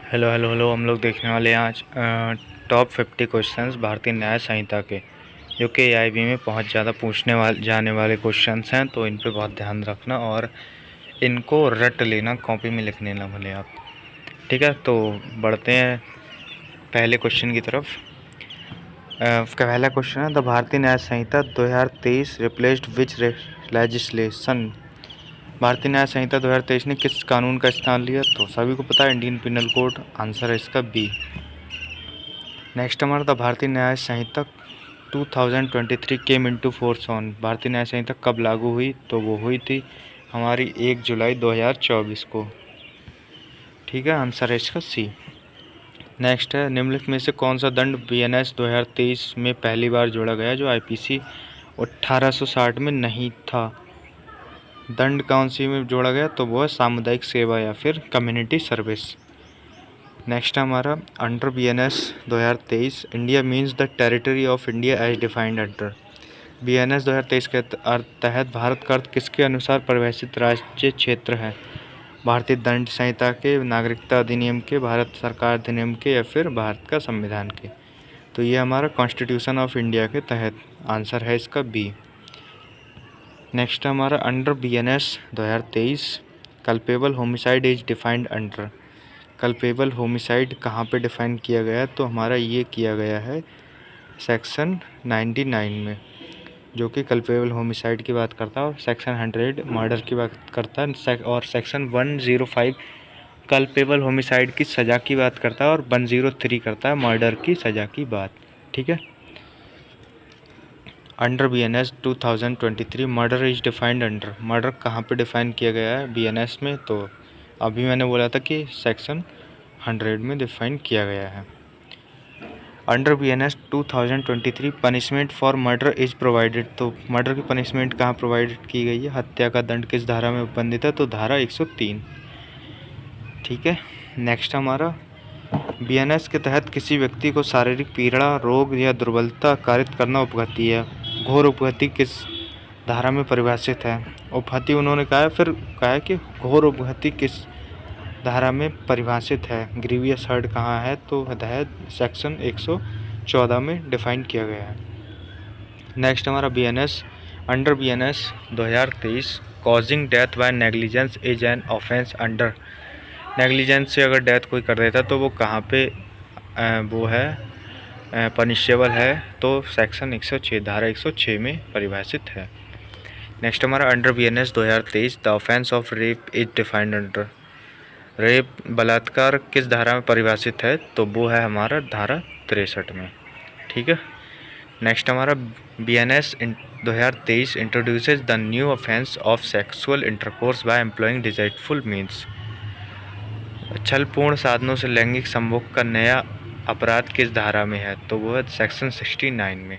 Hello hello hello. हम लोग देखने वाले हैं आज टॉप 50 क्वेश्चंस भारतीय न्याय संहिता के, जो कि एआईबी में बहुत ज़्यादा जाने वाले क्वेश्चंस हैं। तो इन पे बहुत ध्यान रखना और इनको रट लेना, कॉपी में लिख लेना भले आप। ठीक है, तो बढ़ते हैं पहले क्वेश्चन की तरफ। पहला क्वेश्चन है, द भारतीय न्याय संहिता 2023 रिप्लेस्ड विच लेजिस्लेशन। भारतीय न्याय संहिता 2023 ने किस कानून का स्थान लिया? तो सभी को पता है, इंडियन पिनल कोड। आंसर है इसका बी। नेक्स्ट हमारा था, भारतीय न्याय संहिता 2023 केम इनटू फोर्स ऑन। भारतीय न्याय संहिता कब लागू हुई? तो वो हुई थी हमारी 1 जुलाई 2024 को। ठीक है, आंसर है इसका सी। नेक्स्ट है, निम्नलिखित में से कौन सा दंड बीएनएस 2023 में पहली बार जोड़ा गया जो आईपीसी 1860 में नहीं था? दंड कौन सी में जोड़ा गया? तो वो है सामुदायिक सेवा या फिर कम्युनिटी सर्विस। नेक्स्ट हमारा, under BNS 2023 India means the territory of India as defined under. BNS 2023 के तहत भारत का अर्थ किसके अनुसार परिभाषित राज्य क्षेत्र है? भारतीय दंड संहिता के, नागरिकता अधिनियम के, भारत सरकार अधिनियम के या फिर भारत का संविधान के? तो ये हमारा कॉन्स्टिट्यूशन ऑफ इंडिया के तहत। आंसर है इसका बी। नेक्स्ट हमारा, under BNS 2023 culpable homicide is defined under. Culpable homicide कहाँ पे डिफाइन किया गया है? तो हमारा ये किया गया है सेक्शन 99 में, जो कि कल्पेबल होमिसाइड की बात करता है, और सेक्शन 100 मर्डर की बात करता है, और सेक्शन 105 कल्पेबल होमिसाइड की सज़ा की बात करता है, और 103 करता है मर्डर की सज़ा की बात। ठीक है, under BNS 2023 murder is defined under. Murder कहाँ पे डिफाइन किया गया है बीएनएस में? तो अभी मैंने बोला था कि सेक्शन 100 में डिफाइन किया गया है। Under BNS 2023 punishment for murder is provided. तो मर्डर की पनिशमेंट कहाँ प्रोवाइडेड की गई है? हत्या का दंड किस धारा में उपबंधित है? तो धारा 103। ठीक है, नेक्स्ट हमारा, बीएनएस के तहत किसी व्यक्ति को शारीरिक पीड़ा, रोग या दुर्बलता कारित करना उपघति है। घोर उपघति किस धारा में परिभाषित है? उपघति उन्होंने कहा है, फिर कहा है कि घोर उपघति किस धारा में परिभाषित है? ग्रीवियस हर्ट कहाँ है? तो है सेक्शन 114 में डिफाइन किया गया है। नेक्स्ट हमारा, BNS under BNS 2023 causing death by negligence is an offence under. Negligence से अगर डेथ कोई कर देता तो वो कहाँ पे वो है पनिशेबल है? तो सेक्शन 106 धारा 106 में परिभाषित है। नेक्स्ट हमारा, under BNS 2023 the offence of rape is defined under. Rape, बलात्कार किस धारा में परिभाषित है? तो वो है हमारा धारा 63 में। ठीक है, नेक्स्ट हमारा, BNS 2023 introduces the new offence of sexual intercourse by employing deceitful means. छलपूर्ण साधनों से लैंगिक संभोग का नया अपराध किस धारा में है? तो वो है सेक्शन 69 में।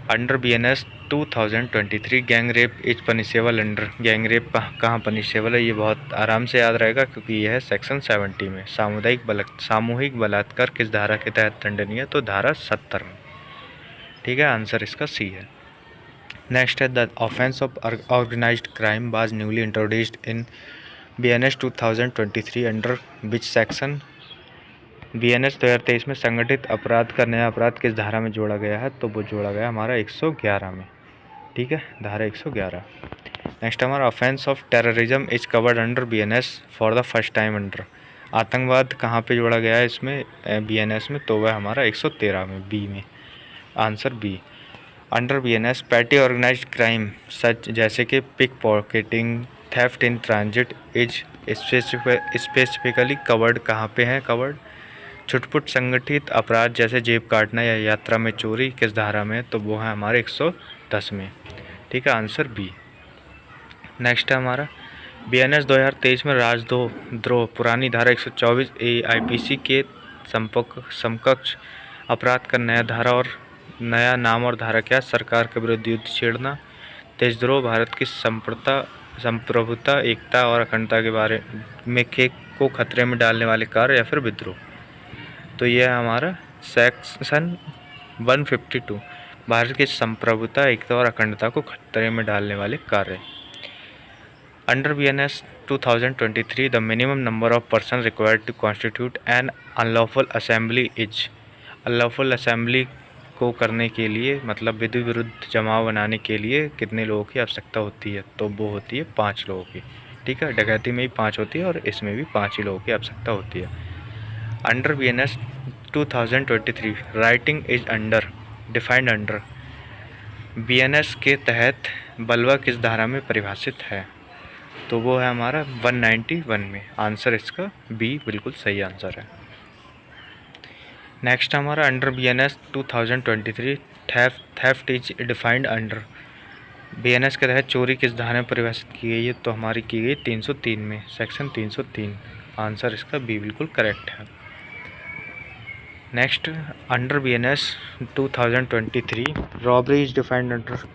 Under BNS 2023 gang rape is punishable under. Gang rape कहाँ पनिशेबल है? ये बहुत आराम से याद रहेगा, क्योंकि यह है सेक्शन 70 में। सामूहिक बलात्कार किस धारा के तहत दंडनीय है? तो धारा 70 में। ठीक है, आंसर इसका सी है। नेक्स्ट है, the offence of organised crime was newly introduced in BNS 2023 under which section. BNS 2023 में संगठित अपराध का नया अपराध किस धारा में जोड़ा गया है? तो वो जोड़ा गया हमारा 111 में। ठीक है, धारा 111। नेक्स्ट हमारा, offence of terrorism is covered under BNS for the first time under. आतंकवाद कहाँ पे जोड़ा गया है इसमें बीएनएस में? तो वह हमारा 113 में, बी में। Answer B. Under BNS petty organised crime such जैसे कि pickpocketing, theft in transit is specifically covered कहाँ पे है कवर्ड? छुटपुट संगठित अपराध जैसे जेब काटना या यात्रा में चोरी किस धारा में? तो वो है हमारे 110 में। ठीक है, आंसर बी। नेक्स्ट है हमारा, बीएनएस 2023 में राजद्रोह पुरानी धारा 124 ए आईपीसी के समकक्ष अपराध का नया धारा और नया नाम और धारा क्या? सरकार के विरुद्ध युद्ध छेड़ना, देशद्रोह, भारत की संप्रभुता, एकता और अखंडता के बारे में को खतरे में डालने वाले कार्य या फिर विद्रोह। तो यह है हमारा सेक्शन 152 भारत की संप्रभुता, एकता और अखंडता को खतरे में डालने वाले कार्य। Under BNS 2023 the minimum number of person required to constitute an unlawful assembly is. Unlawful assembly को करने के लिए मतलब विधि विरुद्ध जमाव बनाने के लिए कितने लोगों की आवश्यकता होती है? तो वो होती है 5 लोगों की। ठीक है, डकैती में भी 5 होती है और इसमें भी 5 ही लोगों की आवश्यकता होती है। Under BNS 2023 writing is under defined under. BNS के तहत बलवा किस धारा में परिभाषित है? तो वो है हमारा 191 में। आंसर इसका बी बिल्कुल सही आंसर है। नेक्स्ट हमारा under BNS 2023 theft is defined under. BNS के तहत चोरी किस धारा में परिभाषित की गई है? तो हमारी की गई 303 में, सेक्शन 303। आंसर इसका बी बिल्कुल करेक्ट है। Next under BNS 2023 robbery is defined under.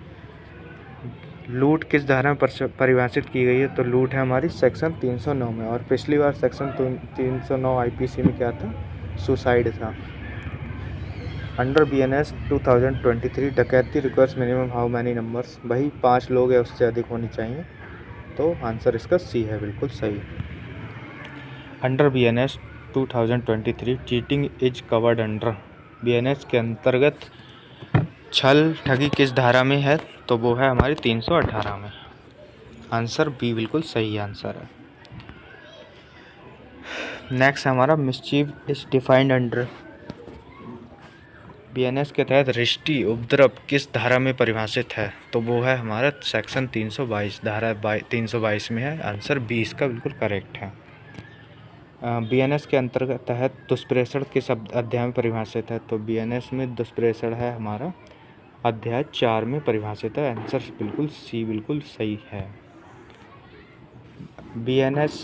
लूट किस धारा में परिभाषित की गई है? तो लूट है हमारी सेक्शन 309 में, और पिछली बार सेक्शन 309 IPC में क्या था? सुसाइड था। अंडर BNS 2023 डकैती requires minimum how many numbers. वही 5 लोग या उससे अधिक होनी चाहिए, तो आंसर इसका सी है बिल्कुल सही। Under BNS 2023 cheating is covered under. BNS के अंतर्गत छल ठगी किस धारा में है? तो वो है हमारी 318 में। आंसर बी बिल्कुल सही आंसर है। नेक्स्ट हमारा मिसचीव इज डिफाइंड अंडर। BNS के तहत रिश्ती उपद्रव किस धारा में परिभाषित है? तो वो है हमारा सेक्शन 322, धारा 322 में है। आंसर बी इसका बिल्कुल करेक्ट है। BNS के अंतर्गत तहत दुष्प्रेषण किस अध्याय में परिभाषित है? तो BNS में दुष्प्रेषण है हमारा अध्याय 4 में परिभाषित है। आंसर बिल्कुल सी बिल्कुल सही है।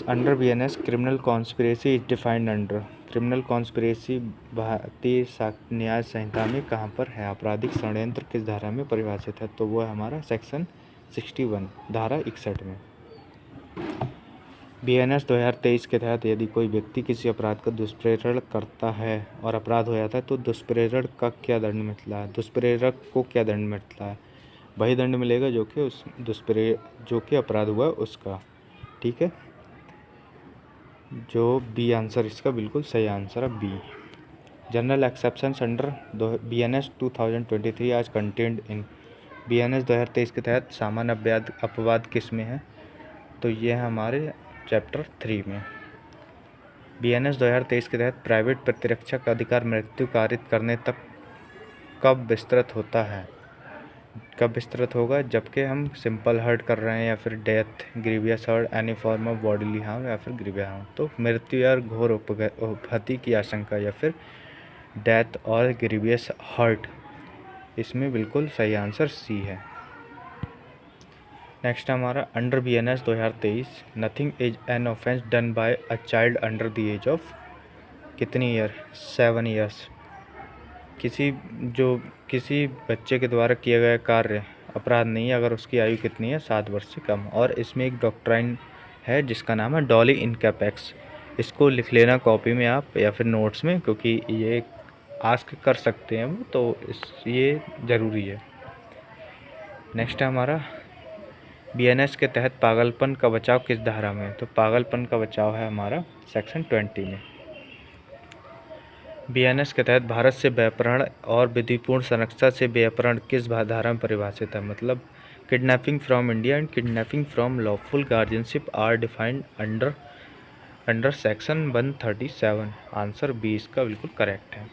Under BNS criminal conspiracy is defined under. Criminal conspiracy भारतीय न्याय संहिता में कहाँ पर है? आपराधिक षड्यंत्र किस धारा में परिभाषित है? तो वो है हमारा सेक्शन 61, धारा 61 में। BNS 2023 के तहत यदि कोई व्यक्ति किसी अपराध का दुष्प्रेरण करता है और अपराध हो जाता है तो दुष्प्रेरण का क्या दंड मिलता है? दुष्प्रेरक को क्या दंड मिलता है? वही दंड मिलेगा जो कि अपराध हुआ उसका। ठीक है, जो बी आंसर इसका बिल्कुल सही आंसर है B. General exceptions under BNS 2023 आज कंटेंट इन। BNS 2023 के तहत सामान्य अपवाद किस में है? तो ये है हमारे चैप्टर 3 में। BNS 2023 के तहत प्राइवेट प्रतिरक्षा का अधिकार मृत्यु कारित करने तक कब विस्तृत होता है? कब विस्तृत होगा? जबकि हम सिंपल हर्ट कर रहे हैं या फिर death, grievous hurt, any form of bodily harm या फिर ग्रीवियस हार्म। तो मृत्यु या घोर उपहति की आशंका या फिर डेथ और ग्रीवियस हर्ट, इसमें बिल्कुल सही आंसर सी है। नेक्स्ट हमारा under BNS 2023 nothing is an offence done by a child under the age of कितनी ईयर? 7 ईयर्स। किसी बच्चे के द्वारा किया गया कार्य अपराध नहीं है अगर उसकी आयु कितनी है? 7 वर्ष से कम। और इसमें एक डॉक्ट्राइन है जिसका नाम है डॉली इनकैपेक्स। इसको लिख लेना कॉपी में आप या फिर नोट्स में, क्योंकि ये आस्क कर सकते हैं वो, तो ये ज़रूरी है। नेक्स्ट है हमारा BNS के तहत पागलपन का बचाव किस धारा में? तो पागलपन का बचाव है हमारा सेक्शन 20 में। BNS के तहत भारत से व्यापरण और विधिपूर्ण संरक्षण से व्यापरण किस धारा में परिभाषित है? मतलब kidnapping from India and kidnapping from lawful guardianship are defined under section 137। Answer B इसका बिल्कुल करेक्ट है।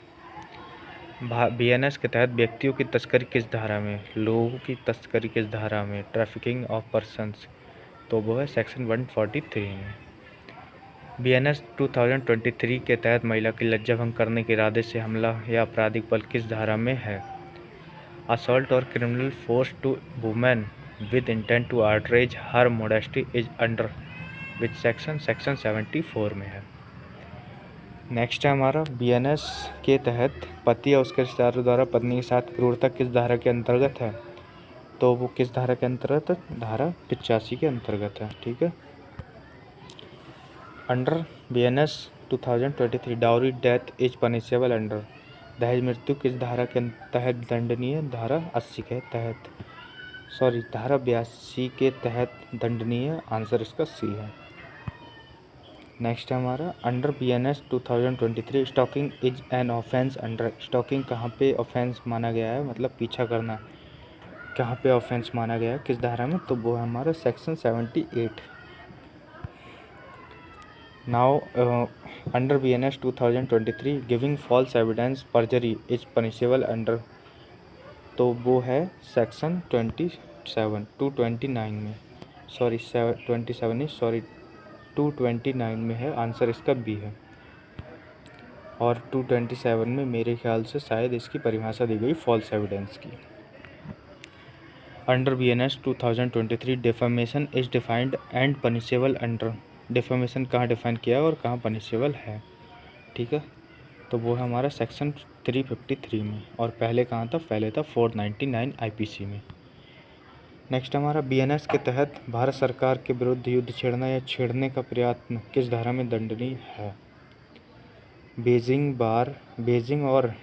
BNS के तहत व्यक्तियों की तस्करी किस धारा में? लोगों की तस्करी किस धारा में? ट्रैफिकिंग ऑफ पर्सन्स, तो वो है सेक्शन 143 में। BNS 2023 के तहत महिला की लज्जा भंग करने के इरादे से हमला या आपराधिक बल किस धारा में है? असॉल्ट और criminal force to women with intent to outrage her modesty is under which section? Section 74 में है। नेक्स्ट है हमारा BNS के तहत पति या उसके रिश्तेदारों द्वारा पत्नी के साथ क्रूरता किस धारा के अंतर्गत है? तो वो किस धारा के अंतर्गत है? धारा 85 के अंतर्गत है। ठीक है। Under BNS 2023 dowry death is punishable under. दहेज मृत्यु किस धारा के तहत दंडनीय है? धारा 80 के तहत, धारा 82 के तहत दंडनीय। आंसर इसका सी है। नेक्स्ट है हमारा under BNS 2023 stalking is an offence under. Stalking कहाँ पे ऑफेंस माना गया है, मतलब पीछा करना कहाँ पे ऑफेंस माना गया है, किस धारा में, तो वो है हमारा section 78। Now under BNS 2023 giving false evidence perjury is punishable under, तो वो है सेक्शन 229 में, सॉरी 27 नहीं, सॉरी 229 में है, आंसर इसका बी है। और 227 में मेरे ख्याल से शायद इसकी परिभाषा दी गई फॉल्स एविडेंस की। Under BNS 2023 defamation is defined and punishable under. Defamation कहाँ डिफाइन किया और कहाँ पनिशेबल है, ठीक है, तो वो है हमारा सेक्शन 353 में, और पहले कहाँ था, पहले था 499 IPC में। नेक्स्ट हमारा BNS के तहत भारत सरकार के विरुद्ध युद्ध छेड़ना या छेड़ने का प्रयत्न किस धारा में दंडनीय है। बेजिंग और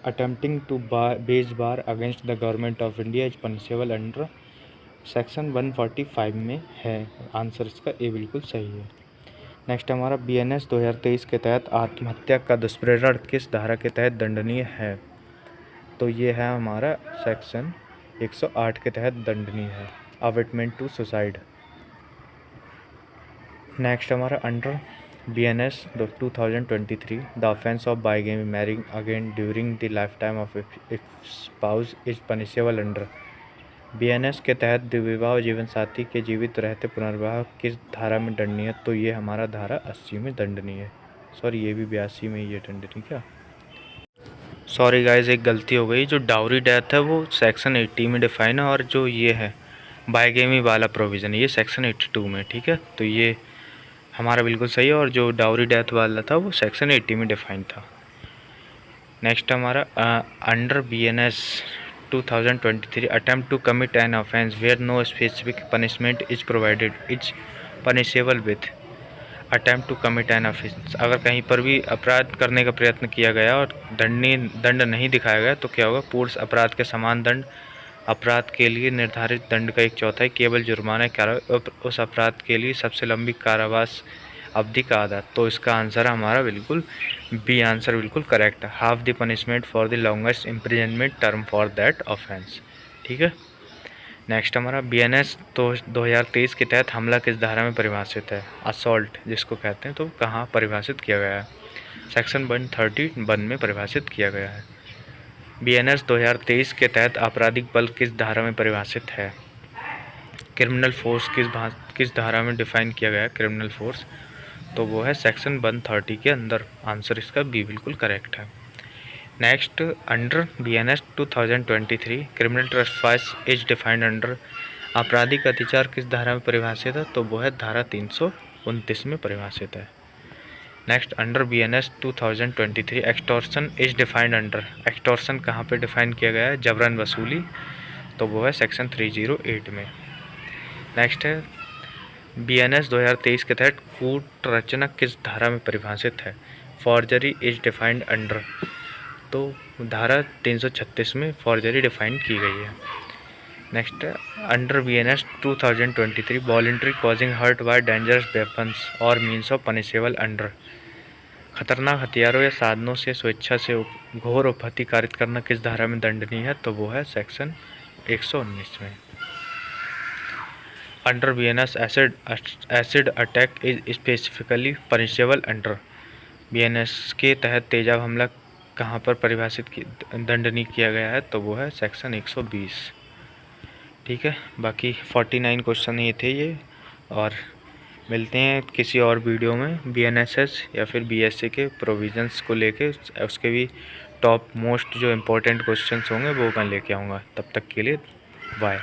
attempting to wage war against the government of India is punishable under section 145 में है, आंसर इसका ए बिल्कुल सही है। नेक्स्ट हमारा BNS 2023 के तहत आत्महत्या का दुष्प्रेरण किस धारा के तहत दंडनीय है, तो ये है हमारा सेक्शन 108 के तहत दंडनीय है, अवेटमेंट टू सुसाइड। नेक्स्ट हमारा under BNS 2023 the offence of bigamy marrying again during the life time of spouse is punishable under. BNS के तहत द्विविवाह जीवन साथी के जीवित रहते पुनर्विवाह किस धारा में दंडनीय है, तो ये हमारा धारा 80 में दंडनीय है, सॉरी ये भी 82 में ये दंडनीय, क्या, सॉरी गाइज एक गलती हो गई, जो डाउरी डेथ है वो सेक्शन 80 में डिफाइन है, और जो ये है बाइगेमी वाला प्रोविज़न ये सेक्शन 82 में, ठीक है, तो ये हमारा बिल्कुल सही है, और जो डाउरी डेथ वाला था वो सेक्शन 80 में डिफाइन था। नेक्स्ट हमारा under BNS 2023 attempt to commit an offence where no specific punishment is provided is punishable with. Attempt to commit an offence, अगर कहीं पर भी अपराध करने का प्रयत्न किया गया और दंड नहीं दिखाया गया तो क्या होगा, पूर्ण अपराध के समान दंड, अपराध के लिए निर्धारित दंड का 1/4 केवल जुर्माना उस अपराध के लिए सबसे लंबी कारावास अवधि का आधा, तो इसका आंसर हमारा बिल्कुल बी आंसर बिल्कुल करेक्ट है, half the punishment for the longest imprisonment term for that offence, ठीक है। नेक्स्ट हमारा BNS तो 2023 के तहत हमला किस धारा में परिभाषित है, असॉल्ट जिसको कहते हैं, तो कहाँ परिभाषित किया गया है, सेक्शन 131 में परिभाषित किया गया है। BNS 2023 के तहत आपराधिक बल किस धारा में परिभाषित है, क्रिमिनल फोर्स किस धारा में डिफाइन किया गया है, क्रिमिनल फोर्स, तो वो है सेक्शन 130 के अंदर, आंसर इसका बी बिल्कुल करेक्ट है। Next under BNS 2023 criminal trespass is defined under, आपराधिक अत्याचार किस धारा में परिभाषित है, तो वो है धारा 329 में परिभाषित है। Next under BNS 2023 extortion is defined under, extortion कहाँ पे डिफाइन किया गया है, जबरन वसूली, तो वो है सेक्शन 308 में। नेक्स्ट है BNS 2023 के तहत कूट रचना किस धारा में परिभाषित है, फॉर्जरी इज डिफाइंड अंडर, तो धारा 336 में फॉर्जरी डिफाइन की गई है। Next under BNS 2023 voluntary causing hurt by dangerous weapons और मीन्स ऑफ पनिशेबल अंडर, खतरनाक हथियारों या साधनों से स्वेच्छा से घोर उपहति कारित करना किस धारा में दंडनीय है, तो वो है सेक्शन 119 में। Under BNS acid attack is specifically punishable under, BNS के तहत तेजाब हमला कहाँ पर परिभाषित दंडनीय किया गया है, तो वो है सेक्शन 120, ठीक है। बाकी 49 क्वेश्चन ये थे ये, और मिलते हैं किसी और वीडियो में BNSS या फिर BSc के प्रोविजंस को लेके, उसके भी टॉप मोस्ट जो इम्पोर्टेंट क्वेश्चंस होंगे वो मैं लेके आऊँगा। तब तक के लिए बाय।